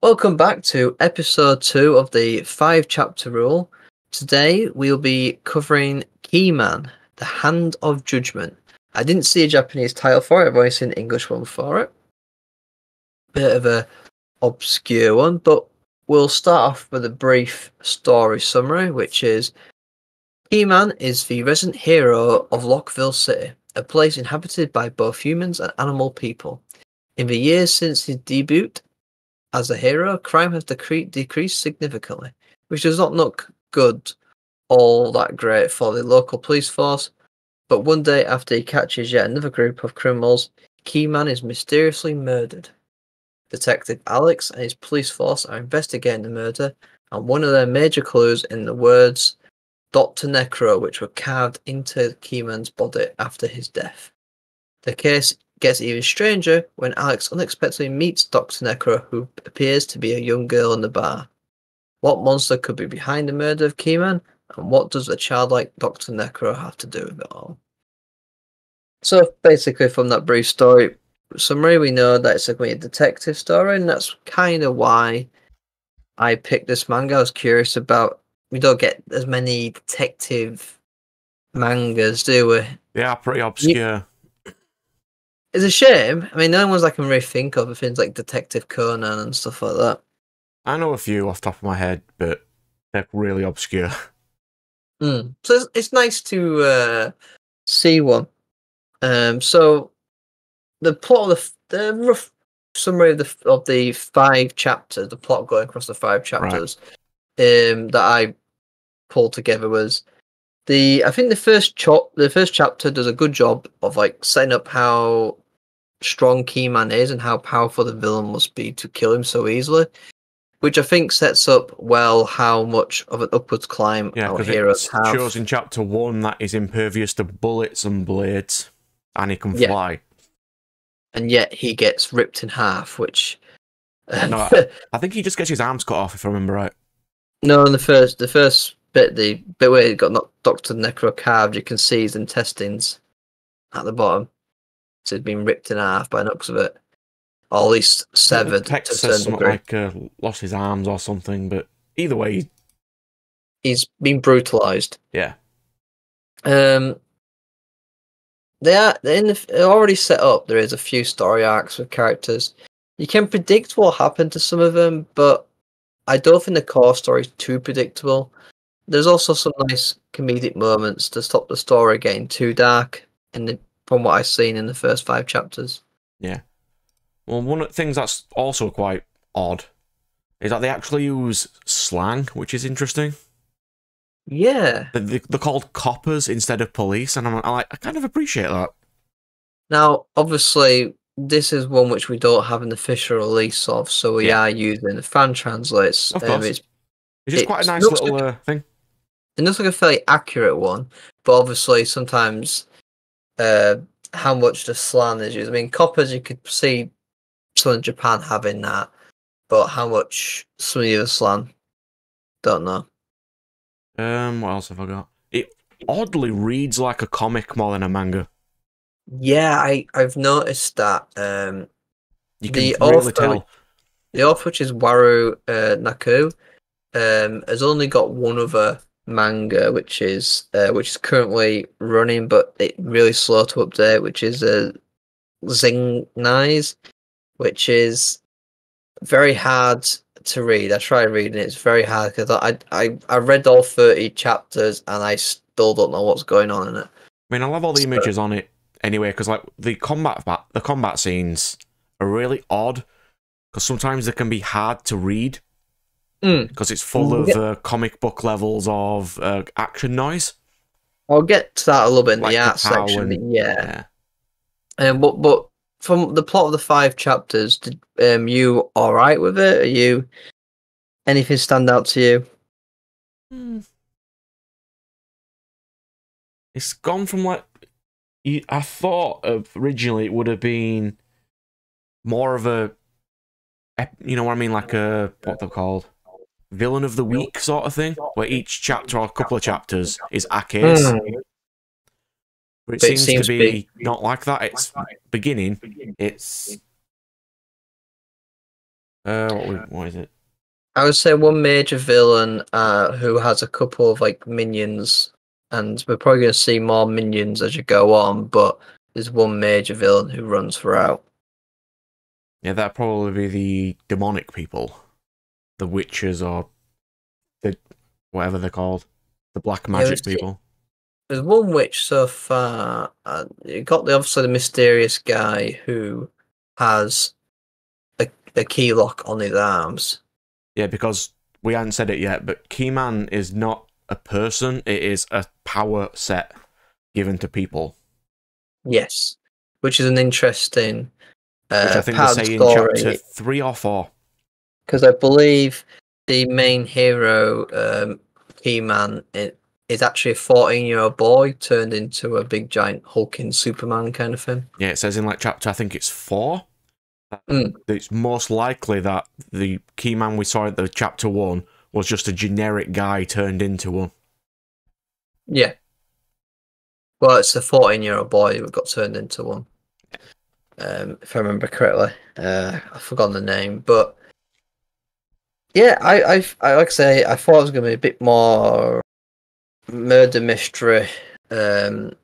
Welcome back to episode 2 of the 5-chapter rule. Today we'll be covering Keyman, the Hand of Judgment. I didn't see a Japanese title for it, I've only seen an English one for it. Bit of a obscure one, but we'll start off with a brief story summary, which is Keyman is the resident hero of Lockville City, a place inhabited by both humans and animal people. In the years since his debut as a hero, crime has decreased significantly, which does not look good all that great for the local police force. But one day after he catches yet another group of criminals, Keyman is mysteriously murdered. Detective Alex and his police force are investigating the murder, and one of their major clues in the words Dr. Necro, which were carved into Keyman's body after his death. The case gets even stranger when Alex unexpectedly meets Dr. Necro, who appears to be a young girl in the bar. What monster could be behind the murder of Keyman, and what does a childlike Dr. Necro have to do with it all? So basically, from that brief story summary, we know that it's a detective story, and that's kind of why I picked this manga. I was curious about, we don't get as many detective mangas, do we? Yeah, pretty obscure. It's a shame. I mean, the only ones I can really think of are things like Detective Conan and stuff like that. I know a few off the top of my head, but they're really obscure. So it's nice to see one. So the plot of the rough summary of the 5 chapters, the plot going across the 5 chapters, that I pulled together was I think the first chapter does a good job of like setting up how strong Keyman is and how powerful the villain must be to kill him so easily, which I think sets up well how much of an upwards climb our heroes have. It shows in chapter 1 that he's impervious to bullets and blades, and he can fly. And yet he gets ripped in half, which no, I think he just gets his arms cut off, if I remember right. No, in the first bit, the bit where he got Dr. Necro carved, you can see his intestines at the bottom. So he's been ripped in half by looks of it. Or at least severed. Text says something like lost his arms or something, but either way, he's been brutalized. Yeah. They're already set up. There is a few story arcs with characters. You can predict what happened to some of them, but I don't think the core story is too predictable. There's also some nice comedic moments to stop the story getting too dark, from what I've seen in the first 5 chapters. Yeah. Well, one of the things that's also quite odd is that they actually use slang, which is interesting. Yeah. They're called coppers instead of police, and I kind of appreciate that. Now, obviously, this is one which we don't have an official release of, so we are using the fan translates. Of course. It's just quite a nice little thing. It looks like a fairly accurate one, but obviously sometimes how much the slang is used. I mean, coppers, you could see some in Japan having that, but how much some of the other slang, don't know. What else have I got? It oddly reads like a comic more than a manga. Yeah, I've noticed that. You can really tell. The author, which is Waru Naku, has only got one other manga, which is currently running, but it's really slow to update, which is Zingnize, which is very hard to read. I tried reading it; it's very hard because I read all 30 chapters and I still don't know what's going on in it. I mean, I love all the images on it anyway, because like the combat scenes are really odd because sometimes they can be hard to read. Because it's full of comic book levels of action noise. I'll get to that a little bit in like the art section. But from the plot of the 5 chapters, did you all right with it? Anything stand out to you? It's gone from like I thought originally it would have been more of a, you know what I mean, like a what they're called. Villain of the week sort of thing, where each chapter or a couple of chapters is a case. But it seems to be not like that. It's beginning. It's What is it? I would say one major villain who has a couple of like minions, and we're probably going to see more minions as you go on, but there's one major villain who runs throughout. Yeah, that'd probably be the demonic people, the witches, or the whatever they're called, the black magic people. There's one witch so far. You got obviously the mysterious guy who has a key lock on his arms. Yeah, because we hadn't said it yet, but Keyman is not a person, it is a power set given to people. Yes, which is an interesting which I think they part of say the in story. chapter 3 or 4. Because I believe the main hero, Keyman, is actually a 14-year-old boy turned into a big giant hulking Superman kind of thing. Yeah, it says in like chapter, I think it's 4. Mm. It's most likely that the Keyman we saw at the chapter 1 was just a generic guy turned into one. Yeah. Well, it's a 14-year-old boy who got turned into one. If I remember correctly. I've forgotten the name, but yeah, I like I say, I thought it was going to be a bit more murder mystery, but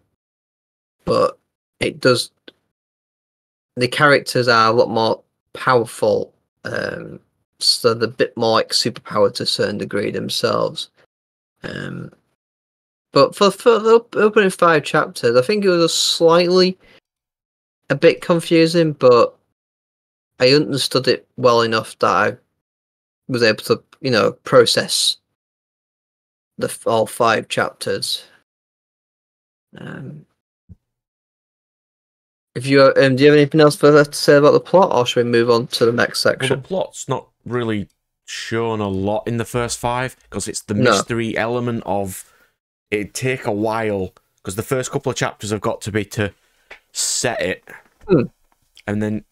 it does. The characters are a lot more powerful, so they're a bit more like superpowered to a certain degree themselves. But for the opening 5 chapters, I think it was a bit confusing, but I understood it well enough that I was able to, process all 5 chapters. If you do you have anything else further to say about the plot, or should we move on to the next section? Well, the plot's not really shown a lot in the first 5 because it's the mystery element of it'd take a while because the first couple of chapters have got to be to set it, and then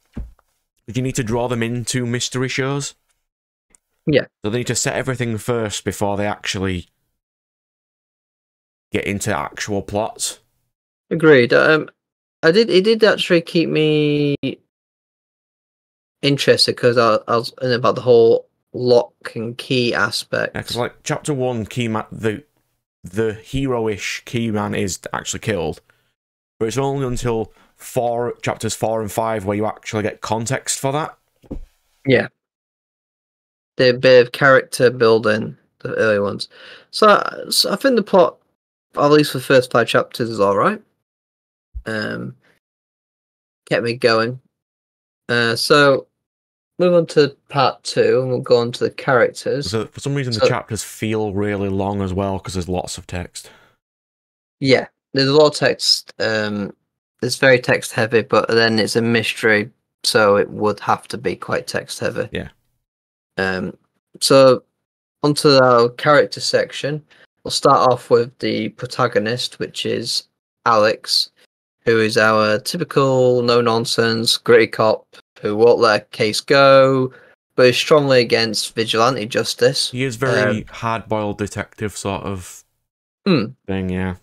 you need to draw them into mystery shows. Yeah. So they need to set everything first before they actually get into actual plots. Agreed. It did actually keep me interested because I was in about the whole lock and key aspect. Yeah, because like chapter 1, Keyman, the hero-ish Keyman is actually killed, but it's only until chapters 4 and 5 where you actually get context for that. Yeah. The bit of character building, the early ones. So I think the plot, at least for the first 5 chapters, is alright. Kept me going. So move on to part 2, and we'll go on to the characters. So for some reason, the chapters feel really long as well because there's lots of text. Yeah, there's a lot of text. It's very text heavy, but then it's a mystery, so it would have to be quite text heavy. Yeah. So onto our character section. We'll start off with the protagonist, which is Alex, who is our typical no-nonsense, gritty cop who won't let a case go, but is strongly against vigilante justice. He is very hard-boiled detective sort of thing, yeah.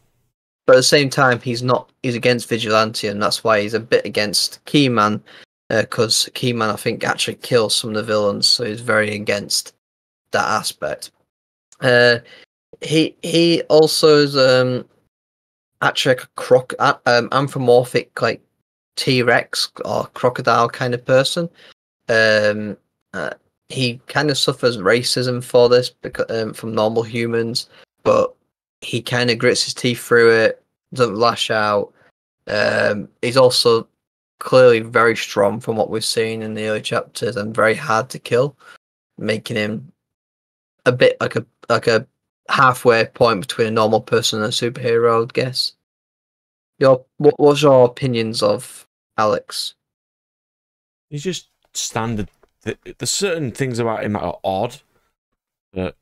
But at the same time, he's against vigilante, and that's why he's a bit against Keyman, because Keyman, I think, actually kills some of the villains, so he's very against that aspect. He also is actually a anthropomorphic, like T-Rex or crocodile kind of person. He kind of suffers racism for this because from normal humans, but he kind of grits his teeth through it, doesn't lash out. He's also clearly very strong from what we've seen in the early chapters and very hard to kill, making him a bit like a halfway point between a normal person and a superhero, I'd guess. What's your opinions of Alex? He's just standard. There's certain things about him that are odd, but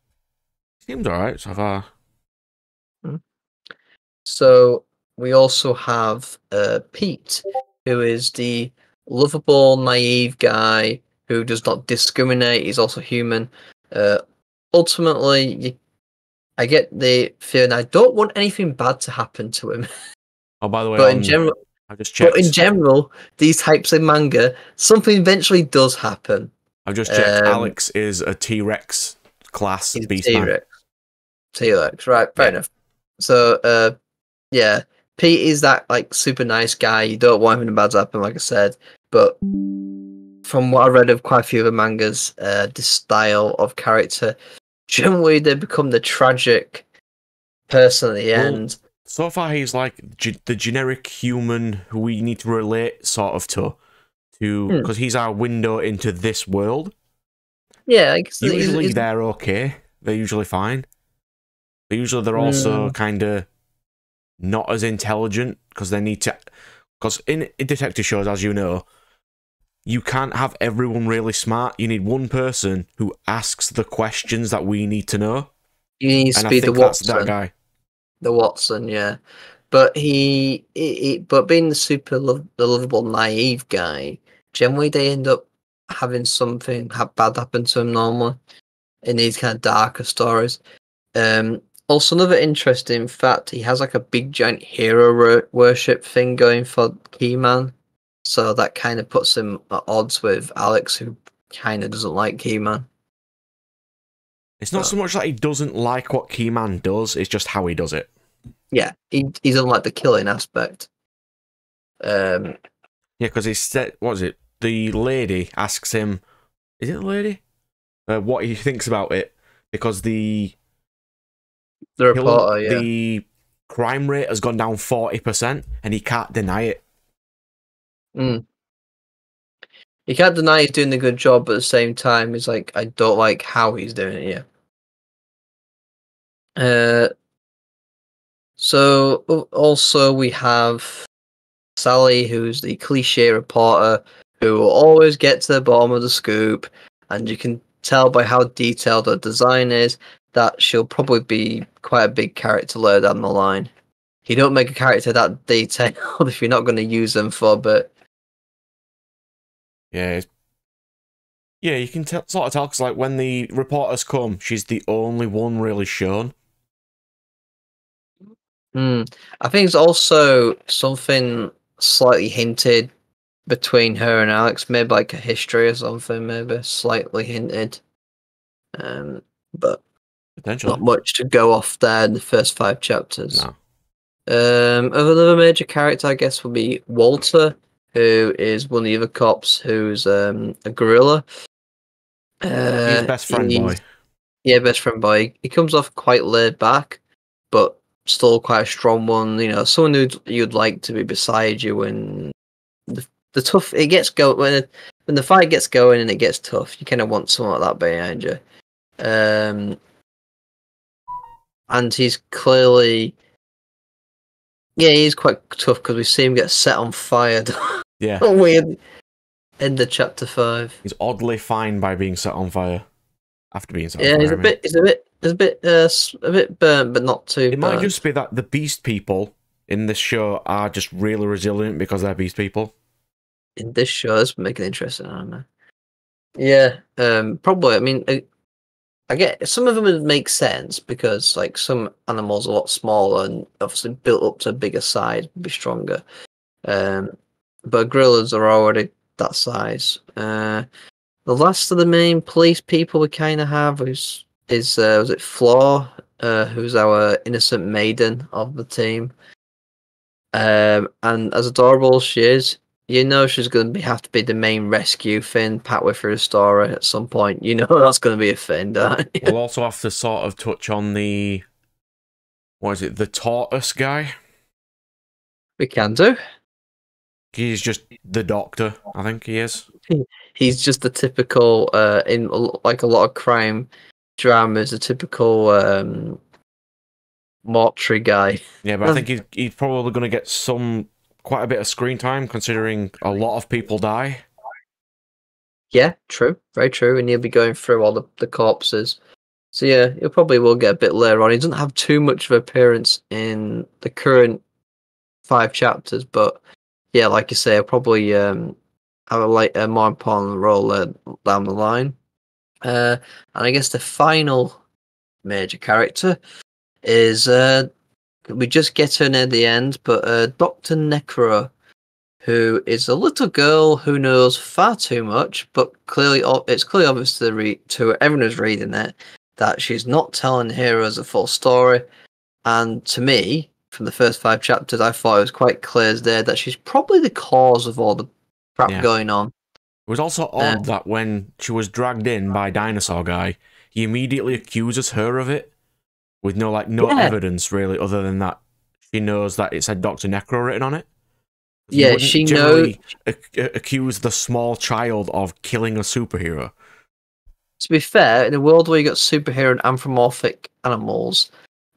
he seems alright so far. So we also have Pete, who is the lovable, naive guy who does not discriminate. He's also human. Ultimately, I get the feeling I don't want anything bad to happen to him. Oh, by the way, but in general, I just checked. But in general, these types of manga, something eventually does happen. I've just checked. Alex is a T-Rex class He's beastman. T-Rex, right? Fair enough. So, yeah, Pete is that like super nice guy. You don't want anything bad to happen, like I said. But from what I read of quite a few of the mangas, this style of character, generally they become the tragic person at the end. So far, he's like the generic human who we need to relate sort of to because he's our window into this world. Yeah, usually they're okay. They're usually fine. But usually they're also kind of not as intelligent because they need to. Because in detective shows, as you know, you can't have everyone really smart. You need one person who asks the questions that we need to know. You need to be the Watson. That's that guy. The Watson, yeah. But but being the lovable, naive guy, generally they end up having something bad happen to him normally in these kind of darker stories. Also, another interesting fact, he has like a big giant hero worship thing going for Keyman. So that kind of puts him at odds with Alex, who kind of doesn't like Keyman. It's not so much that he doesn't like what Keyman does, it's just how he does it. Yeah, he doesn't like the killing aspect. Yeah, because he said, what was it? The lady asks him, is it the lady? What he thinks about it, because the reporter, the crime rate has gone down 40%, and he can't deny it. He can't deny he's doing a good job, but at the same time, he's like, I don't like how he's doing it. Yeah. So also we have Sally, who's the cliche reporter who will always get to the bottom of the scoop, and you can tell by how detailed her design is that she'll probably be quite a big character later down the line. You don't make a character that detailed if you're not going to use them for a bit. Yeah, you can sort of tell because like when the reporters come, she's the only one really shown. I think it's also something slightly hinted between her and Alex, maybe like a history or something, maybe slightly hinted. But potentially not much to go off there in the first 5 chapters. No. Another major character, I guess, would be Walter, who is one of the other cops who's a gorilla. He's best friend boy. Yeah, best friend boy. He comes off quite laid back, but still quite a strong one. You know, someone who you'd like to be beside you when the tough it gets going. When the fight gets going and it gets tough, you kind of want someone like that behind you. And he's clearly, he's quite tough because we see him get set on fire. Yeah, weird. End of chapter 5. He's oddly fine by being set on fire after being set on fire. Yeah, he's a bit burnt, but not too. It might just be that the beast people in this show are just really resilient because they're beast people. In this show, it's making it interesting, aren't they? Yeah, probably. I mean, I get some of them would make sense because like some animals are a lot smaller and obviously built up to a bigger size, be stronger. But gorillas are already that size. The last of the main police people we kind of have is was it Flor, who's our innocent maiden of the team. And as adorable as she is, you know she's going to have to be the main rescue thing, Pat with her story at some point. You know that's going to be a thing, don't you? We'll also have to sort of touch on the, what is it, the tortoise guy? We can do. He's just the doctor, I think he is. He's just the typical, in like a lot of crime dramas, a typical mortuary guy. Yeah, but I think he's probably going to get quite a bit of screen time, considering a lot of people die. Yeah, true, very true, and he'll be going through all the corpses. So yeah, he'll probably will get a bit later on. He doesn't have too much of appearance in the current 5 chapters, but yeah, like you say, he'll probably have a more important role down the line. And I guess the final major character is we just get her near the end, but Dr. Necro, who is a little girl who knows far too much, but it's clearly obvious to everyone who's reading it that she's not telling heroes a full story. And to me, from the first 5 chapters, I thought it was quite clear as day that she's probably the cause of all the crap going on. It was also odd that when she was dragged in by Dinosaur Guy, he immediately accuses her of it, with no evidence really, other than that she knows that it said Dr. Necro written on it. Yeah, she knows. Accuse the small child of killing a superhero. To be fair, in a world where you got superhero and anthropomorphic animals,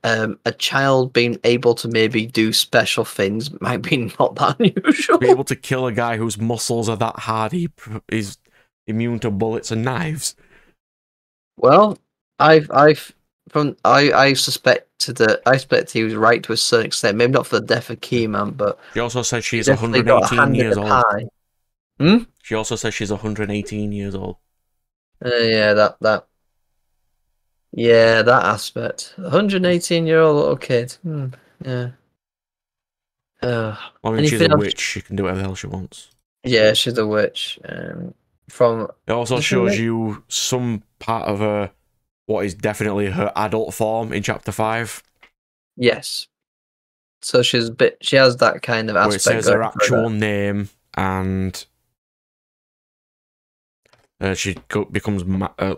a child being able to maybe do special things might be not that unusual. Be able to kill a guy whose muscles are that hard he is immune to bullets and knives. Well, I suspect he was right to a certain extent. Maybe not for the death of Keyman, but she also says she's 118 years old. Hmm? She also says she's 118 years old. Yeah, that aspect. 118-year-old little kid. Yeah. Well, I mean, she's a witch. She can do whatever the hell she wants. Yeah, she's a witch. It also shows you some part of her, what is definitely her adult form in chapter 5. Yes. So she has that kind of aspect. Where it says her actual name, and she becomes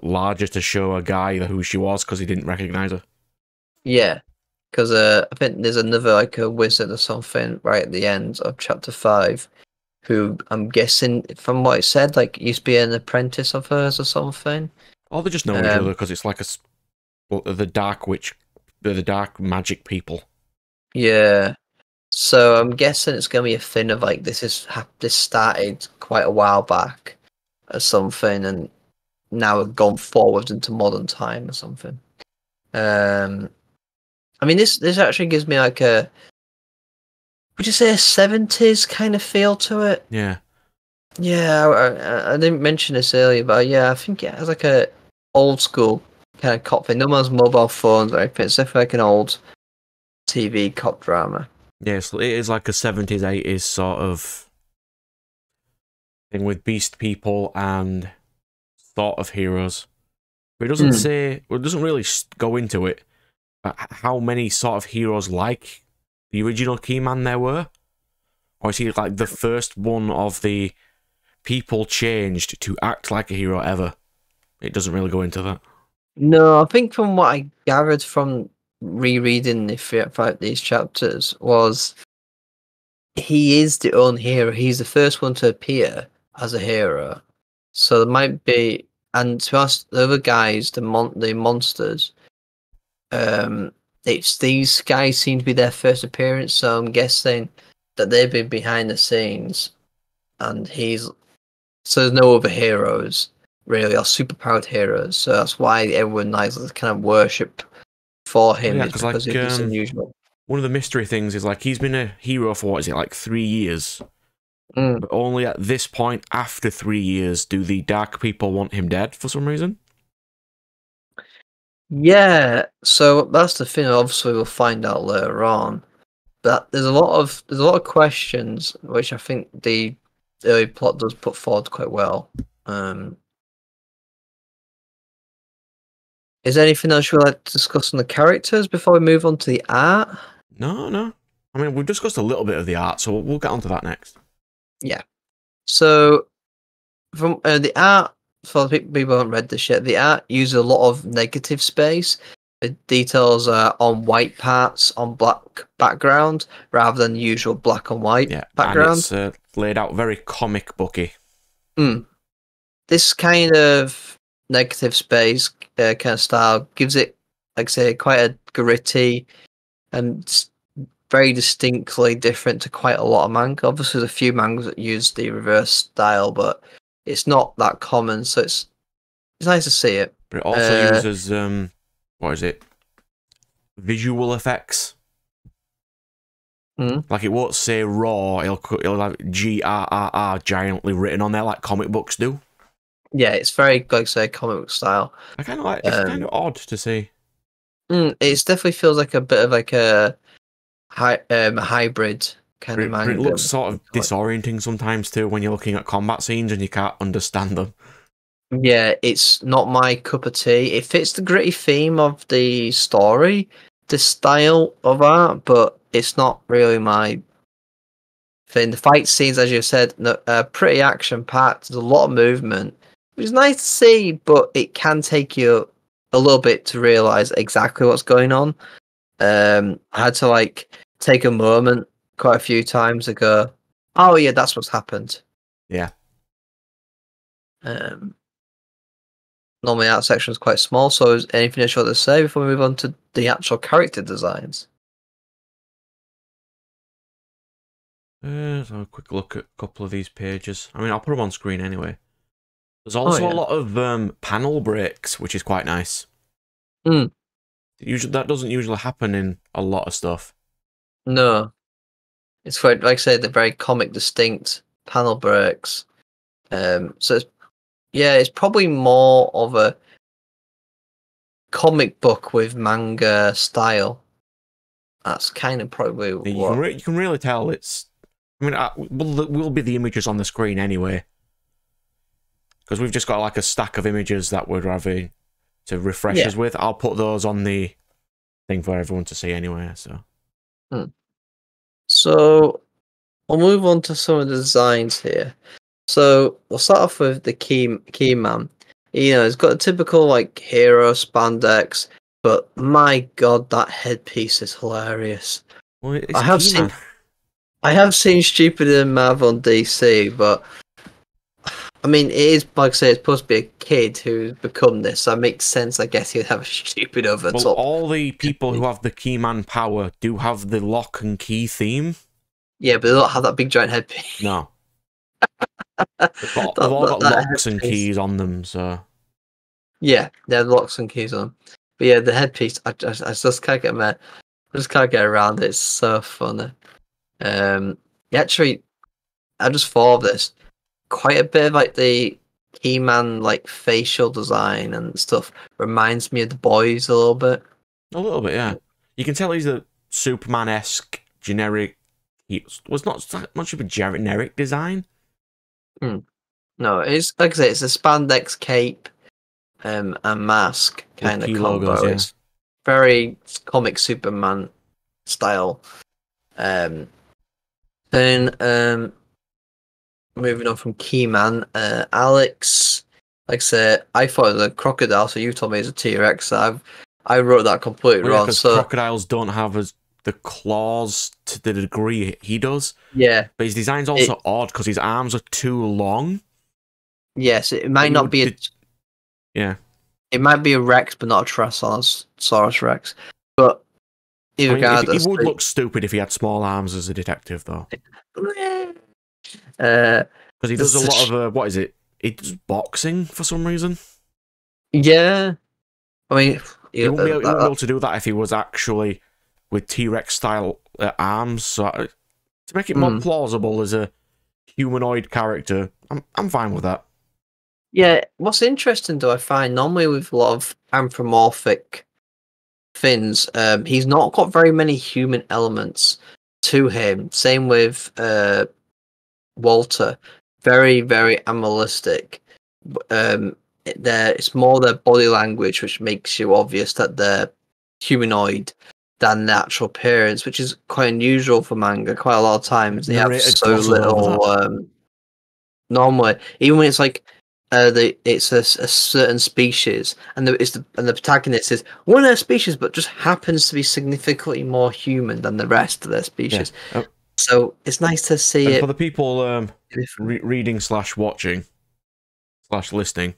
larger to show a guy who she was because he didn't recognize her. Yeah, because I think there's another a wizard or something right at the end of chapter 5, who I'm guessing from what it said used to be an apprentice of hers or something. Or they just know each other because it's like the dark witch, the dark magic people. Yeah. So I'm guessing it's gonna be a thing of this started quite a while back or something, and now have gone forward into modern time or something. I mean, this actually gives me would you say a 70s kind of feel to it? Yeah. Yeah, I didn't mention this earlier, but yeah, I think it has a old school kind of cop thing. No one has mobile phones or anything. It's definitely an old TV cop drama. Yes, it is like a 70s, 80s sort of thing with beast people and sort of heroes. But it doesn't say, it doesn't really go into it, how many sort of heroes like the original Keyman there were. Or is he the first one of the people changed to act like a hero ever? It doesn't really go into that. No, I think from what I gathered from rereading these chapters was he is the only hero. He's the first one to appear as a hero. So there might be, and to us, the other guys, the monsters, these guys seem to be their first appearance. So I'm guessing that they've been behind the scenes, and so there's no other heroes really, or superpowered heroes. So that's why everyone has kind of worship for him, because he's unusual. One of the mystery things is he's been a hero for 3 years. But only at this point, after 3 years, do the dark people want him dead for some reason. Yeah, so that's the thing. Obviously, we'll find out later on. But there's a lot of questions which I think the early plot does put forward quite well. Is there anything else you would like to discuss on the characters before we move on to the art? No. I mean, we've discussed a little bit of the art, so we'll get on to that next. Yeah. So, from the art, for the people who haven't read this yet, the art uses a lot of negative space. The details are on white parts on black background rather than the usual black and white background. And it's laid out very comic booky. This kind of negative space kind of style gives it, like I say, quite a gritty and very distinctly different to quite a lot of manga. Obviously, there's a few mangas that use the reverse style, but it's not that common, so it's nice to see it. But it also uses what is it? Visual effects. It won't say raw. It'll have GRRR giantly written on there like comic books do. Yeah, it's very, like I say, comic book style. I kind of like. It's kind of odd to see. It definitely feels like a bit of a hybrid kind of But it manga. looks sort of disorienting sometimes too when you're looking at combat scenes and you can't understand them. Yeah, it's not my cup of tea. It fits the gritty theme of the story, the style of art, but it's not really my thing. The fight scenes, as you said, pretty action packed. There's a lot of movement, which is nice to see, but it can take you a little bit to realize exactly what's going on. I had to like take a moment quite a few times to go, "Oh yeah, that's what's happened." Yeah. Normally, that section is quite small. So, is anything else you want to say before we move on to the actual character designs? So a quick look at a couple of these pages. I mean, I'll put them on screen anyway. There's Oh also a yeah. lot of panel breaks, which is quite nice. Mm. Usually, that doesn't usually happen in a lot of stuff. No, it's quite like I say, they're very comic distinct panel breaks. So it's probably more of a comic book with manga style. That's kind of probably what. You can really tell it's. I mean, will be the images on the screen anyway, because we've just got like a stack of images that we're having to refresh us with. I'll put those on the thing for everyone to see anyway. So we'll move on to some of the designs here. So we'll start off with the Keyman. You know, he's got a typical like hero spandex, but my god, that headpiece is hilarious. Well, it's I have seen stupider than Marvel and DC, but I mean, it is like I say, it's supposed to be a kid who's become this, so it makes sense. I guess he'd have a stupid over top. Well, all the people who have the Keyman power do have the lock and key theme. Yeah, but they don't have that big giant headpiece. No. They've all got locks and keys on them, so. Yeah, they have locks and keys on them. But yeah, the headpiece, I just can't get around it. It's so funny. Actually, I just thought of this. Quite a bit of like the Keyman like facial design and stuff reminds me of the boys a little bit. A little bit, yeah. You can tell he's a Superman-esque generic. He was not much of a generic design. No, it's like I say, it's a spandex cape and mask kind of combo. Logos, yeah. It's very comic Superman style. Then moving on from Keyman, Alex, like I said, I thought it was a crocodile, so you told me it's a T-Rex. So I wrote that completely wrong. So crocodiles don't have the claws to the degree he does. Yeah, but his design's also odd because his arms are too long. Yes, it might not be it might be a Rex, but not a Tyrannosaurus Rex. But regardless, he would look stupid if he had small arms as a detective, though. Because he does a lot of what is it? He does boxing for some reason. Yeah, I mean, he wouldn't be able to do that if he was actually with T-Rex style arms. So to make it more plausible as a humanoid character, I'm fine with that. Yeah, what's interesting though, I find normally with a lot of anthropomorphic things, he's not got very many human elements to him. Same with Walter, very very animalistic. It's more their body language which makes you obvious that they're humanoid than the actual appearance, which is quite unusual for manga. Quite a lot of times they have so little. Normally, even when it's like it's a certain species, and the protagonist is one of their species, but just happens to be significantly more human than the rest of their species. Yeah. So it's nice to see it. For the people reading / watching / listening,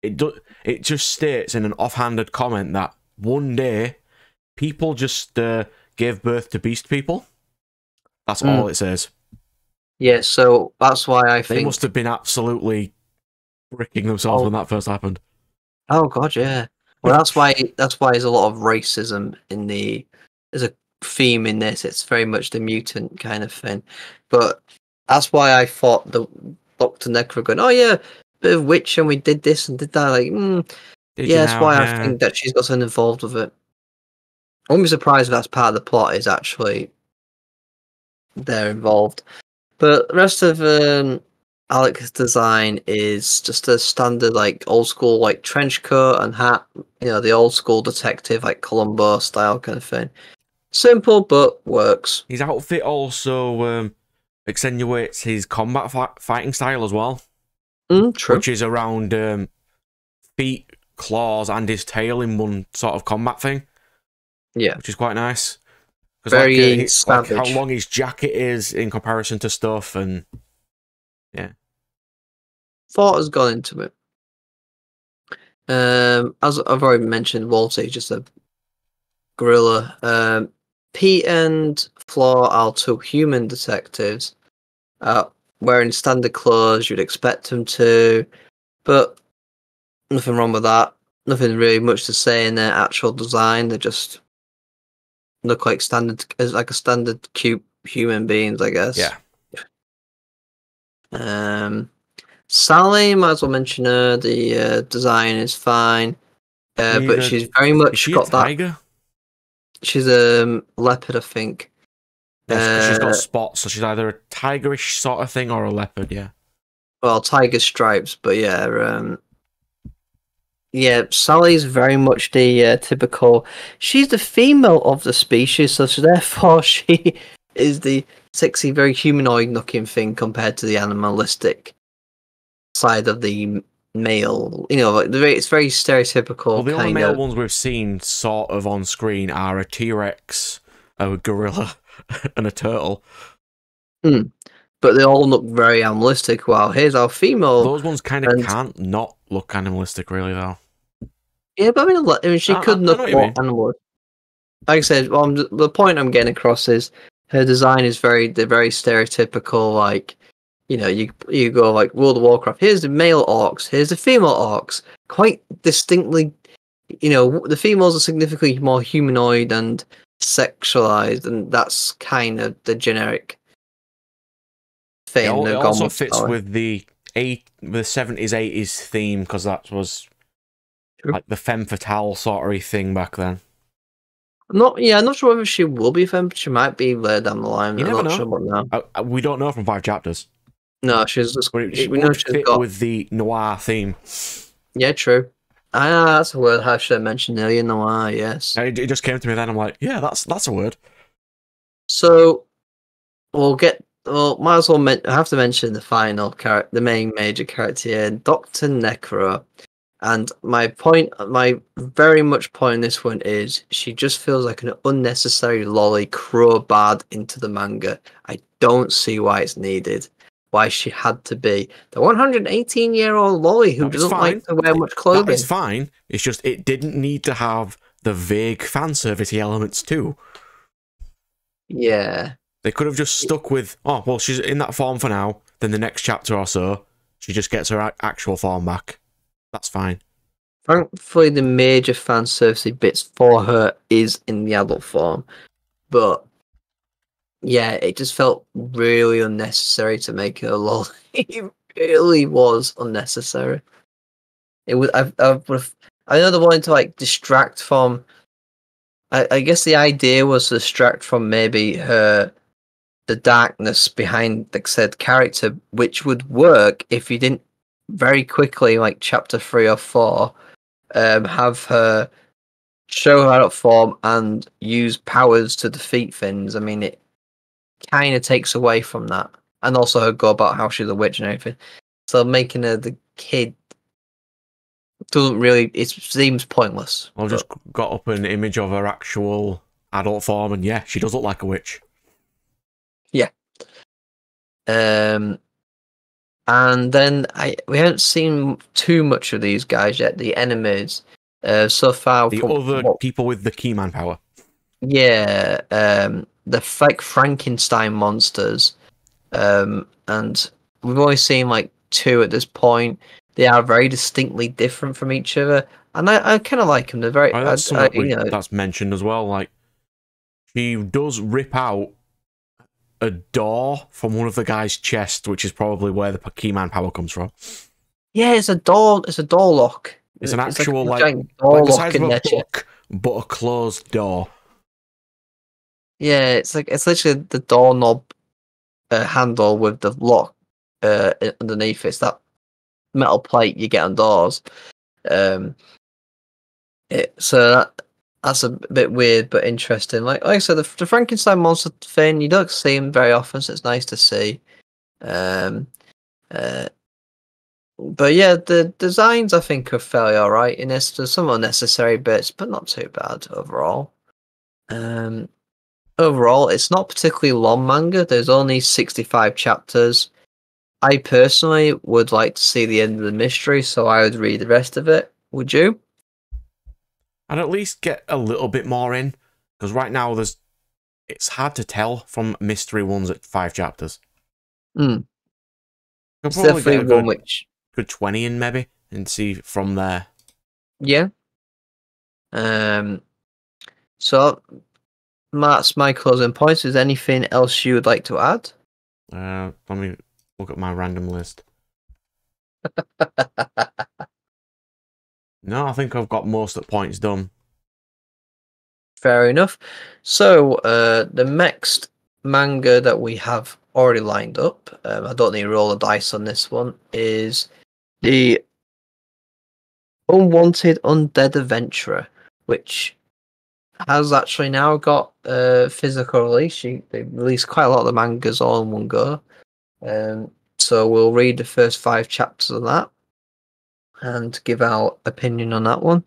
it just states in an offhanded comment that one day people just gave birth to beast people. That's all it says. Yeah, so that's why I think they must have been absolutely bricking themselves when that first happened. Oh god, yeah. Well, that's why there's a lot of racism in there's a theme in this. It's very much the mutant kind of thing. But that's why I thought the Dr. Necro going, oh yeah, bit of witch, and we did this and did that. Like, that's why I think that she's got something involved with it. I wouldn't be surprised if that's part of the plot is actually they're involved. But the rest of Alec's design is just a standard, like, old school, like, trench coat and hat. The old school detective, like, Columbo style kind of thing. Simple, but works. His outfit also accentuates his combat fighting style as well. True. Which is around feet, claws, and his tail in one sort of combat thing. Yeah. Which is quite nice. Very savage. Like how long his jacket is in comparison to stuff, and yeah. Thought has gone into it. As I've already mentioned, Walter is just a gorilla. Pete and Flaw are two human detectives, wearing standard clothes you'd expect them to, but nothing wrong with that. Nothing really much to say in their actual design. They just look like a standard cute human beings, I guess. Yeah. Sally, might as well mention her. The design is fine, but she's very much got that. Tiger? She's a leopard, I think. Yeah, she's got spots, so she's either a tigerish sort of thing or a leopard. Yeah. Well, tiger stripes, but yeah. Yeah, Sally's very much the typical. She's the female of the species, so therefore she is the sexy, very humanoid-looking thing compared to the animalistic side of the male. It's very stereotypical. Well, the only male ones we've seen sort of on screen are a T-Rex, a gorilla, and a turtle. But they all look very animalistic. Wow, here's our female. Those ones kind of can't not look animalistic, really, though. Yeah, but I mean, she could look more animalistic. Like I said, the point I'm getting across is her design is very stereotypical. Like, you go like World of Warcraft. Here's the male orcs. Here's the female orcs. Quite distinctly, the females are significantly more humanoid and sexualized, and that's kind of the generic thing. It also fits with the 70s, 80s theme, because that was like the femme fatale sort of thing back then. I'm not sure whether she will be femme. She might be later down the line. You never know. Sure about now. We don't know from 5 chapters. No, she's just. We know she's got with the noir theme. Yeah, true. That's a word I should have mentioned earlier. Noir, yes. It just came to me then. I'm like, yeah, that's a word. So might as well I have to mention the final character, the main major character here, Dr. Necro. And my very much point in this one is she just feels like an unnecessary lolly crowbarred into the manga. I don't see why it's needed. Why she had to be the 118-year-old lolly who doesn't like to wear much clothing. That is fine. It's just it didn't need to have the vague fanservice elements too. Yeah. They could have just stuck with, oh, well, she's in that form for now, then the next chapter or so, she just gets her actual form back. That's fine. Thankfully, the major fanservice bits for her is in the adult form. But, yeah, it just felt really unnecessary to make her lol. It really was unnecessary. It was. I know they wanted to, like, distract from... I guess the idea was to distract from maybe the darkness behind the said character, which would work if you didn't very quickly, like chapter 3 or 4, have her show her adult form and use powers to defeat things. I mean, it kind of takes away from that, and also her go about how she's a witch and everything. So making her the kid doesn't really. It seems pointless. I've just got up an image of her actual adult form, and yeah, she does look like a witch. Yeah. And then we haven't seen too much of these guys yet. The enemies, so far. The other people with the Keyman power. Yeah, the fake Frankenstein monsters, and we've only seen like 2 at this point. They are very distinctly different from each other, and I kind of like them. They're very. That's that's mentioned as well. Like, she does rip out a door from one of the guy's chest, which is probably where the Keyman power comes from. Yeah, it's a door. It's a door lock. It's an actual like the size of a book, but a closed door. Yeah, it's literally the doorknob handle with the lock underneath. It's that metal plate you get on doors. So that's a bit weird but interesting. Like I said, the Frankenstein monster thing, you don't see him very often, so it's nice to see. Um, but yeah, the designs I think are fairly alright in this. There's some unnecessary bits, but not too bad overall. Overall, it's not particularly long manga. There's only 65 chapters. I personally would like to see the end of the mystery, so I would read the rest of it. Would you? I'd at least get a little bit more in, because right now it's hard to tell from mystery ones at 5 chapters. Mm. I'll It's probably definitely get a one which good 20 in maybe, and see from there. Yeah. So that's my closing points. Is there anything else you would like to add? Let me look at my random list. No, I think I've got most of the points done. Fair enough. So the next manga that we have already lined up, I don't need to roll a dice on this one, is the Unwanted Undead Adventurer, which has actually now got a physical release. They released quite a lot of the mangas all in one go. So we'll read the first 5 chapters of that and give our opinion on that one.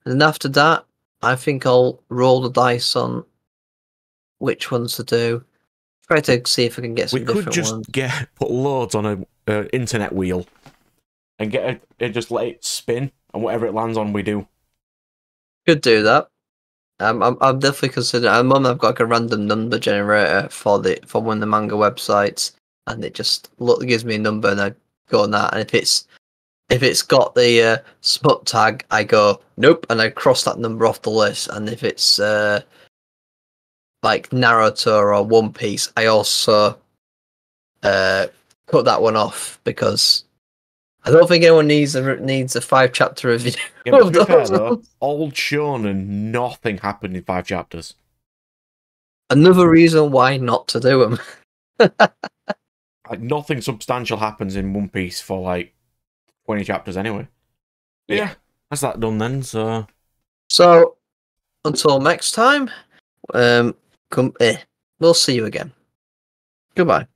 And after that, I think I'll roll the dice on which ones to do. Try to see if I can get some different ones. We could just put loads on a internet wheel and get it, just let it spin, and whatever it lands on, we do. Could do that. I'm definitely considering. At the moment, I've got like a random number generator for one of the manga websites, and it just gives me a number, and I go on that. And if it's got the smut tag, I go nope, and I cross that number off the list. And if it's like Naruto or One Piece, I also cut that one off because I don't think anyone needs a 5-chapter review. Yeah, but to be fair though, old shonen, nothing happened in 5 chapters. Another reason why not to do them. Like nothing substantial happens in One Piece for like 20 chapters anyway. Yeah, that's that done then. So Until next time, we'll see you again. Goodbye.